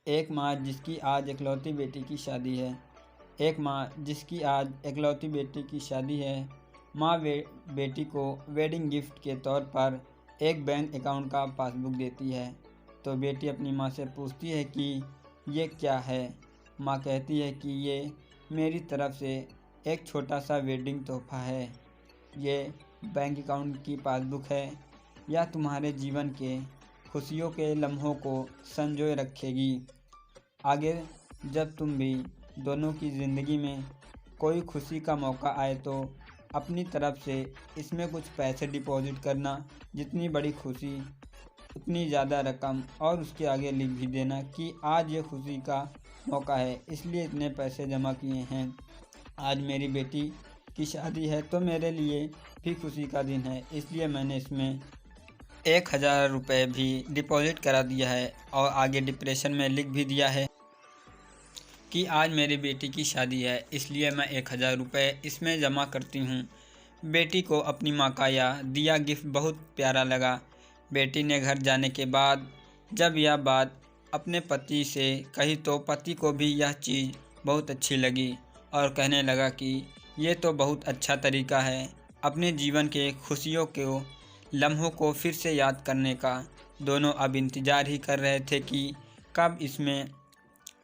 एक माँ जिसकी आज इकलौती बेटी की शादी है। एक माँ जिसकी आज इकलौती बेटी की शादी है। माँ बेटी को वेडिंग गिफ्ट के तौर पर एक बैंक अकाउंट का पासबुक देती है। तो बेटी अपनी माँ से पूछती है कि ये क्या है। माँ कहती है कि ये मेरी तरफ से एक छोटा सा वेडिंग तोहफा है। ये बैंक अकाउंट की पासबुक है, यह तुम्हारे जीवन के खुशियों के लम्हों को संजोए रखेगी। आगे जब तुम भी दोनों की ज़िंदगी में कोई खुशी का मौका आए तो अपनी तरफ से इसमें कुछ पैसे डिपॉजिट करना। जितनी बड़ी खुशी उतनी ज़्यादा रकम, और उसके आगे लिख भी देना कि आज ये खुशी का मौका है, इसलिए इतने पैसे जमा किए हैं। आज मेरी बेटी की शादी है तो मेरे लिए भी खुशी का दिन है, इसलिए मैंने इसमें 1000 रुपये भी डिपॉजिट करा दिया है। और आगे डिप्रेशन में लिख भी दिया है कि आज मेरी बेटी की शादी है, इसलिए मैं 1000 रुपये इसमें जमा करती हूँ। बेटी को अपनी माँ का यह दिया गिफ्ट बहुत प्यारा लगा। बेटी ने घर जाने के बाद जब यह बात अपने पति से कही तो पति को भी यह चीज़ बहुत अच्छी लगी और कहने लगा कि ये तो बहुत अच्छा तरीका है अपने जीवन के खुशियों के लम्हों को फिर से याद करने का। दोनों अब इंतज़ार ही कर रहे थे कि कब इसमें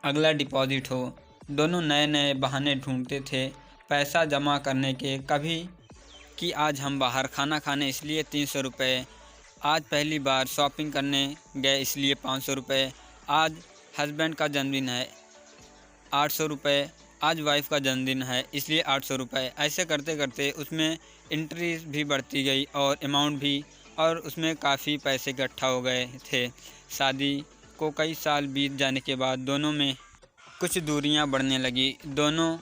अगला डिपॉजिट हो। दोनों नए नए बहाने ढूंढते थे पैसा जमा करने के। कभी कि आज हम बाहर खाना खाने इसलिए 300 रुपये, आज पहली बार शॉपिंग करने गए इसलिए 500 रुपये, आज हस्बैंड का जन्मदिन है 800 रुपये, आज वाइफ का जन्मदिन है इसलिए 800 रुपये। ऐसे करते करते उसमें एंट्री भी बढ़ती गई और अमाउंट भी, और उसमें काफ़ी पैसे इकट्ठा हो गए थे। शादी को कई साल बीत जाने के बाद दोनों में कुछ दूरियां बढ़ने लगी। दोनों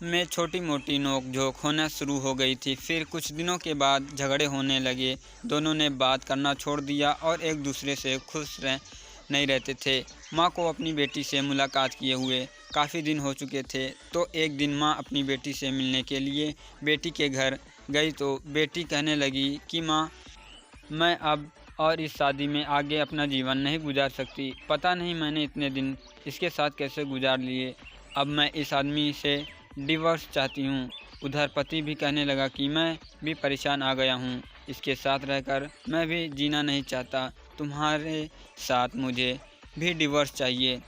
में छोटी मोटी नोक झोंक होना शुरू हो गई थी। फिर कुछ दिनों के बाद झगड़े होने लगे। दोनों ने बात करना छोड़ दिया और एक दूसरे से खुश नहीं रहते थे। माँ को अपनी बेटी से मुलाकात किए हुए काफ़ी दिन हो चुके थे, तो एक दिन माँ अपनी बेटी से मिलने के लिए बेटी के घर गई तो बेटी कहने लगी कि माँ, मैं अब और इस शादी में आगे अपना जीवन नहीं गुजार सकती। पता नहीं मैंने इतने दिन इसके साथ कैसे गुजार लिए। अब मैं इस आदमी से डिवोर्स चाहती हूँ। उधर पति भी कहने लगा कि मैं भी परेशान आ गया हूँ, इसके साथ रहकर मैं भी जीना नहीं चाहता। तुम्हारे साथ मुझे भी डिवोर्स चाहिए।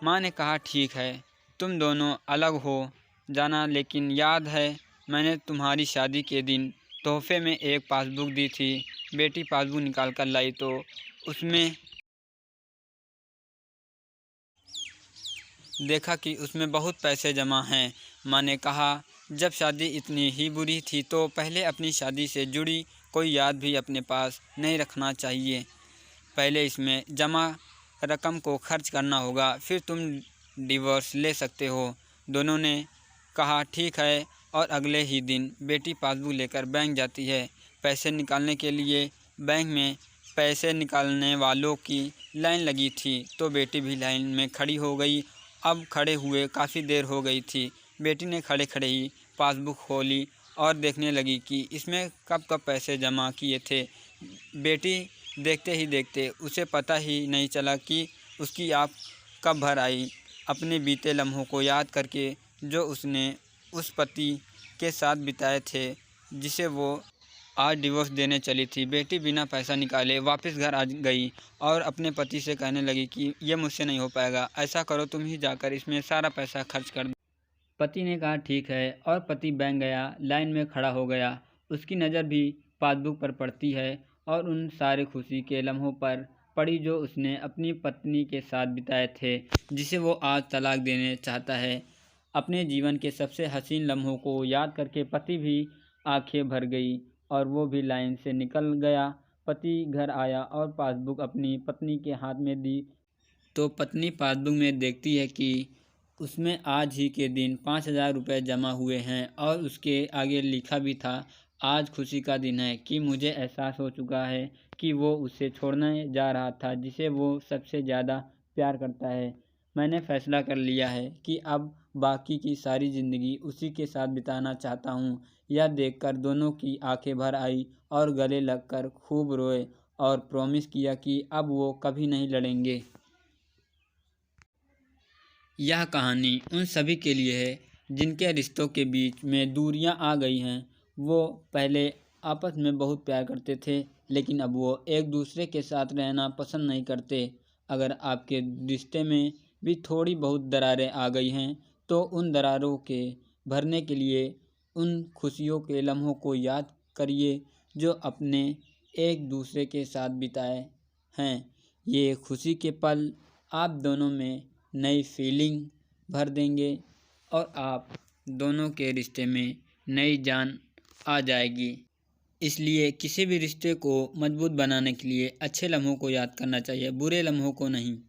माँ ने कहा ठीक है, तुम दोनों अलग हो जाना, लेकिन याद है मैंने तुम्हारी शादी के दिन तोहफे में एक पासबुक दी थी। बेटी पासबुक निकाल कर लाई तो उसमें देखा कि उसमें बहुत पैसे जमा हैं। माँ ने कहा जब शादी इतनी ही बुरी थी तो पहले अपनी शादी से जुड़ी कोई याद भी अपने पास नहीं रखना चाहिए। पहले इसमें जमा रकम को खर्च करना होगा, फिर तुम डिवोर्स ले सकते हो। दोनों ने कहा ठीक है, और अगले ही दिन बेटी पासबुक लेकर बैंक जाती है। पैसे निकालने के लिए बैंक में पैसे निकालने वालों की लाइन लगी थी, तो बेटी भी लाइन में खड़ी हो गई। अब खड़े हुए काफ़ी देर हो गई थी। बेटी ने खड़े खड़े ही पासबुक खोली और देखने लगी कि इसमें कब कब पैसे जमा किए थे। बेटी देखते ही देखते उसे पता ही नहीं चला कि उसकी आँख कब भर आई। अपने बीते लम्हों को याद करके जो उसने उस पति के साथ बिताए थे जिसे वो आज डिवोर्स देने चली थी। बेटी बिना पैसा निकाले वापस घर आ गई और अपने पति से कहने लगी कि ये मुझसे नहीं हो पाएगा, ऐसा करो तुम ही जाकर इसमें सारा पैसा खर्च कर दो। पति ने कहा ठीक है, और पति बैंक गया, लाइन में खड़ा हो गया। उसकी नज़र भी पासबुक पर पड़ती है और उन सारे खुशी के लम्हों पर पड़ी जो उसने अपनी पत्नी के साथ बिताए थे, जिसे वो आज तलाक देने चाहता है। अपने जीवन के सबसे हसीन लम्हों को याद करके पति भी आंखें भर गई और वो भी लाइन से निकल गया। पति घर आया और पासबुक अपनी पत्नी के हाथ में दी तो पत्नी पासबुक में देखती है कि उसमें आज ही के दिन 5000 रुपये जमा हुए हैं, और उसके आगे लिखा भी था आज खुशी का दिन है कि मुझे एहसास हो चुका है कि वो उसे छोड़ने जा रहा था जिसे वो सबसे ज़्यादा प्यार करता है। मैंने फैसला कर लिया है कि अब बाकी की सारी ज़िंदगी उसी के साथ बिताना चाहता हूँ। यह देखकर दोनों की आंखें भर आई और गले लगकर खूब रोए और प्रॉमिस किया कि अब वो कभी नहीं लड़ेंगे। यह कहानी उन सभी के लिए है जिनके रिश्तों के बीच में दूरियां आ गई हैं। वो पहले आपस में बहुत प्यार करते थे, लेकिन अब वो एक दूसरे के साथ रहना पसंद नहीं करते। अगर आपके रिश्ते में भी थोड़ी बहुत दरारें आ गई हैं, तो उन दरारों के भरने के लिए उन खुशियों के लम्हों को याद करिए जो अपने एक दूसरे के साथ बिताए हैं। ये खुशी के पल आप दोनों में नई फीलिंग भर देंगे और आप दोनों के रिश्ते में नई जान आ जाएगी। इसलिए किसी भी रिश्ते को मजबूत बनाने के लिए अच्छे लम्हों को याद करना चाहिए, बुरे लम्हों को नहीं।